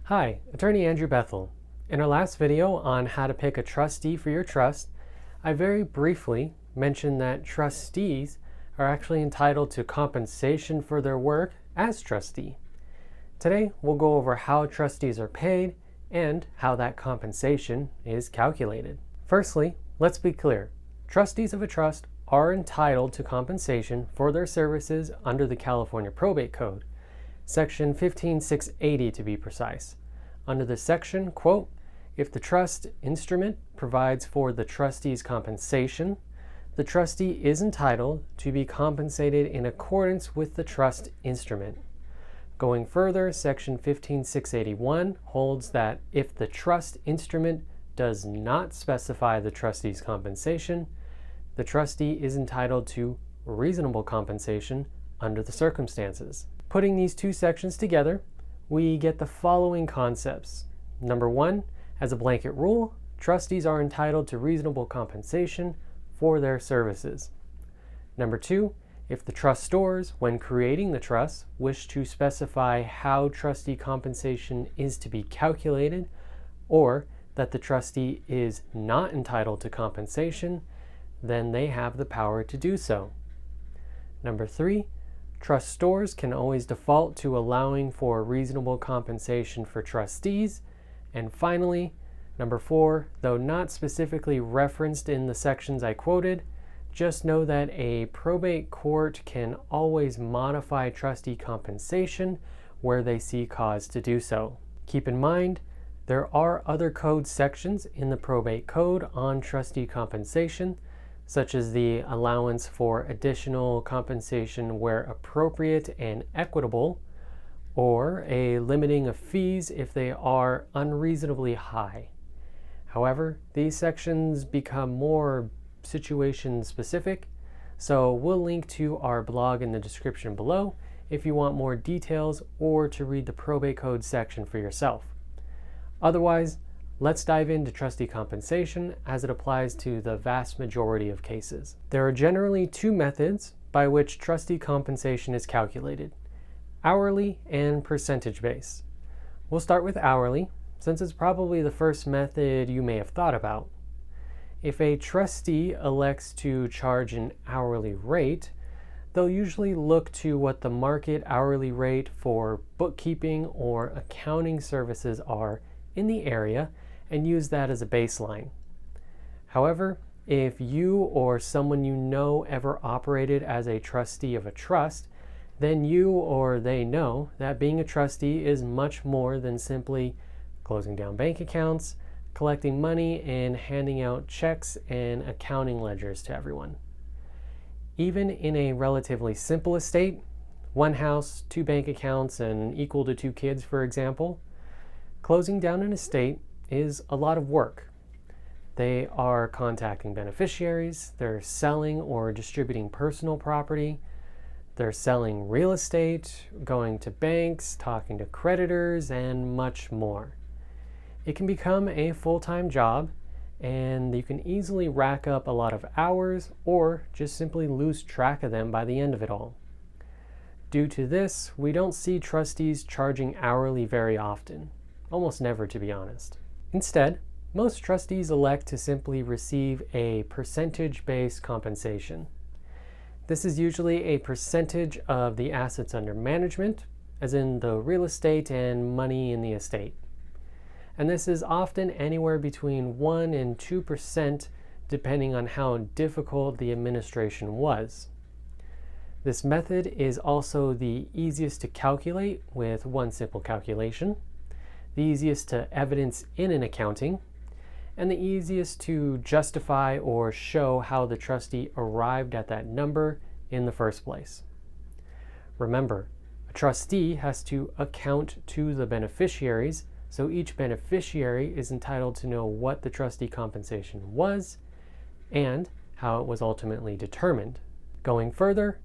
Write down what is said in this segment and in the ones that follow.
Hi, Attorney Andrew Bethel. In our last video on how to pick a trustee for your trust, I very briefly mentioned that trustees are actually entitled to compensation for their work as trustee. Today, we'll go over how trustees are paid and how that compensation is calculated. Firstly, let's be clear. Trustees of a trust are entitled to compensation for their services under the California Probate Code, Section 15680 to be precise. Under this section, quote, if the trust instrument provides for the trustee's compensation, the trustee is entitled to be compensated in accordance with the trust instrument. Going further, Section 15681 holds that if the trust instrument does not specify the trustee's compensation, the trustee is entitled to reasonable compensation under the circumstances. Putting these two sections together, we get the following concepts. Number one, as a blanket rule, trustees are entitled to reasonable compensation for their services. Number two, if the trustors, when creating the trust, wish to specify how trustee compensation is to be calculated, or that the trustee is not entitled to compensation, then they have the power to do so. Number three, trustors can always default to allowing for reasonable compensation for trustees. And finally, number four, though not specifically referenced in the sections I quoted, just know that a probate court can always modify trustee compensation where they see cause to do so. Keep in mind, there are other code sections in the probate code on trustee compensation, such as the allowance for additional compensation where appropriate and equitable, or a limiting of fees if they are unreasonably high. However, these sections become more situation specific, so we'll link to our blog in the description below if you want more details or to read the probate code section for yourself. Otherwise, let's dive into trustee compensation as it applies to the vast majority of cases. There are generally two methods by which trustee compensation is calculated: hourly and percentage-based. We'll start with hourly, since it's probably the first method you may have thought about. If a trustee elects to charge an hourly rate, they'll usually look to what the market hourly rate for bookkeeping or accounting services are in the area and use that as a baseline. However, if you or someone you know ever operated as a trustee of a trust, then you or they know that being a trustee is much more than simply closing down bank accounts, collecting money, and handing out checks and accounting ledgers to everyone. Even in a relatively simple estate, one house, two bank accounts, and equal to two kids, for example, closing down an estate is a lot of work. They are contacting beneficiaries, they're selling or distributing personal property, they're selling real estate, going to banks, talking to creditors, and much more. It can become a full-time job, and you can easily rack up a lot of hours or just simply lose track of them by the end of it all. Due to this, we don't see trustees charging hourly very often, almost never to be honest. Instead, most trustees elect to simply receive a percentage-based compensation. This is usually a percentage of the assets under management, as in the real estate and money in the estate. And this is often anywhere between 1 and 2% depending on how difficult the administration was. This method is also the easiest to calculate with one simple calculation, the easiest to evidence in an accounting, and the easiest to justify or show how the trustee arrived at that number in the first place. Remember, a trustee has to account to the beneficiaries, so each beneficiary is entitled to know what the trustee compensation was and how it was ultimately determined. Going further,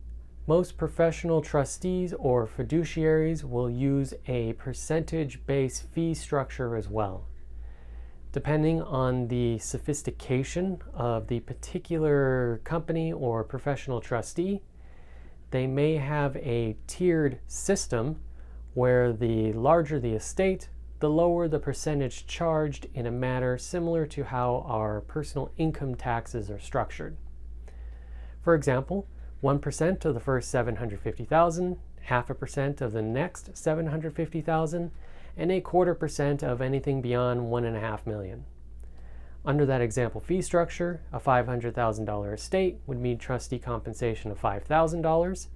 most professional trustees or fiduciaries will use a percentage-based fee structure as well. Depending on the sophistication of the particular company or professional trustee, they may have a tiered system where the larger the estate, the lower the percentage charged in a manner similar to how our personal income taxes are structured. For example, 1% of the first $750,000, 0.5% of the next $750,000, and 0.25% of anything beyond $1.5 million. Under that example fee structure, a $500,000 estate would mean trustee compensation of $5,000.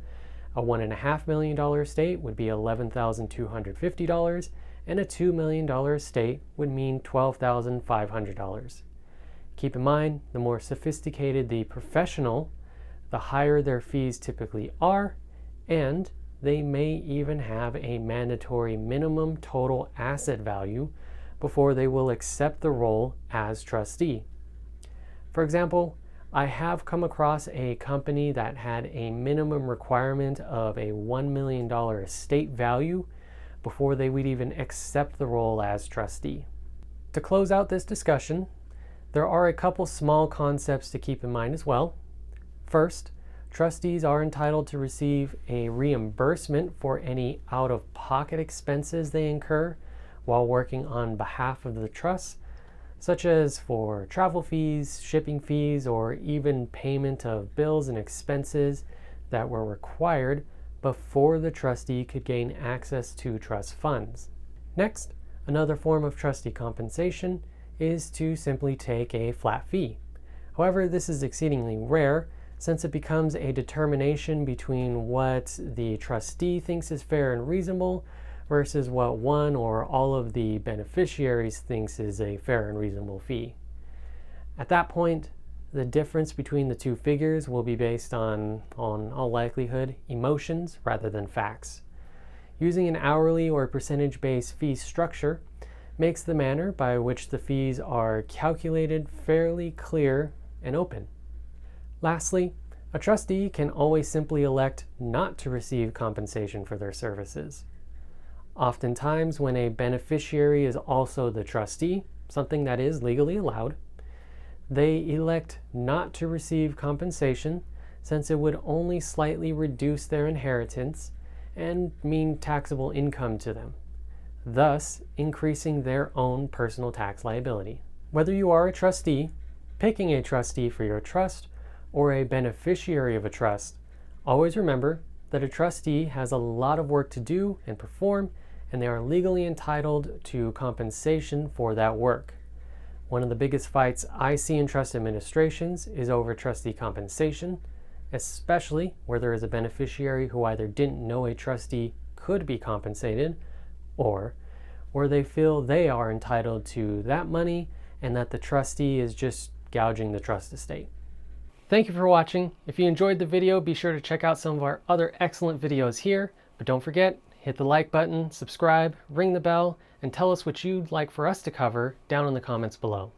A $1.5 million estate would be $11,250, and a $2 million estate would mean $12,500. Keep in mind, the more sophisticated the professional, the higher their fees typically are, and they may even have a mandatory minimum total asset value before they will accept the role as trustee. For example, I have come across a company that had a minimum requirement of a $1 million estate value before they would even accept the role as trustee. To close out this discussion, there are a couple small concepts to keep in mind as well. First, trustees are entitled to receive a reimbursement for any out-of-pocket expenses they incur while working on behalf of the trust, such as for travel fees, shipping fees, or even payment of bills and expenses that were required before the trustee could gain access to trust funds. Next, another form of trustee compensation is to simply take a flat fee. However, this is exceedingly rare since it becomes a determination between what the trustee thinks is fair and reasonable versus what one or all of the beneficiaries thinks is a fair and reasonable fee. At that point, the difference between the two figures will be based on all likelihood, emotions rather than facts. Using an hourly or percentage-based fee structure makes the manner by which the fees are calculated fairly clear and open. Lastly, a trustee can always simply elect not to receive compensation for their services. Oftentimes, when a beneficiary is also the trustee, something that is legally allowed, they elect not to receive compensation since it would only slightly reduce their inheritance and mean taxable income to them, thus increasing their own personal tax liability. Whether you are a trustee, picking a trustee for your trust, or a beneficiary of a trust, always remember that a trustee has a lot of work to do and perform, and they are legally entitled to compensation for that work. One of the biggest fights I see in trust administrations is over trustee compensation, especially where there is a beneficiary who either didn't know a trustee could be compensated, or where they feel they are entitled to that money and that the trustee is just gouging the trust estate. Thank you for watching. If you enjoyed the video, be sure to check out some of our other excellent videos here, but don't forget, hit the like button, subscribe, ring the bell, and tell us what you'd like for us to cover down in the comments below.